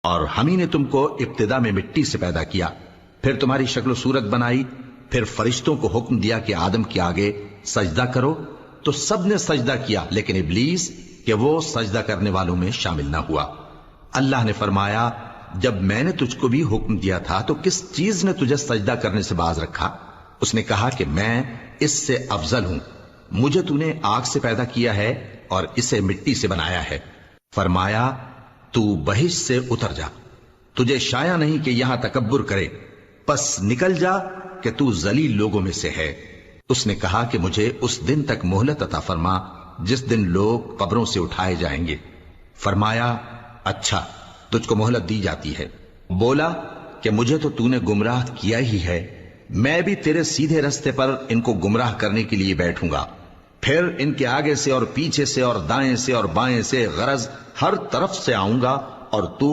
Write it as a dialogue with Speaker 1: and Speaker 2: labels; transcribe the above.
Speaker 1: اور ہم ہی نے تم کو ابتدا میں مٹی سے پیدا کیا، پھر تمہاری شکل و صورت بنائی، پھر فرشتوں کو حکم دیا کہ آدم کے آگے سجدہ کرو، تو سب نے سجدہ کیا لیکن ابلیس کہ وہ سجدہ کرنے والوں میں شامل نہ ہوا۔ اللہ نے فرمایا جب میں نے تجھ کو بھی حکم دیا تھا تو کس چیز نے تجھے سجدہ کرنے سے باز رکھا؟ اس نے کہا کہ میں اس سے افضل ہوں، مجھے تو نے آگ سے پیدا کیا ہے اور اسے مٹی سے بنایا ہے۔ فرمایا تو بہشت سے اتر جا، تجھے شایع نہیں کہ یہاں تکبر کرے، پس نکل جا کہ تو ذلیل لوگوں میں سے ہے۔ اس نے کہا کہ مجھے اس دن تک مہلت عطا فرما جس دن لوگ قبروں سے اٹھائے جائیں گے۔ فرمایا اچھا، تجھ کو مہلت دی جاتی ہے۔ بولا کہ مجھے تو نے گمراہ کیا ہی ہے، میں بھی تیرے سیدھے رستے پر ان کو گمراہ کرنے کے لیے بیٹھوں گا، پھر ان کے آگے سے اور پیچھے سے اور دائیں سے اور بائیں سے غرض ہر طرف سے آؤں گا اور تو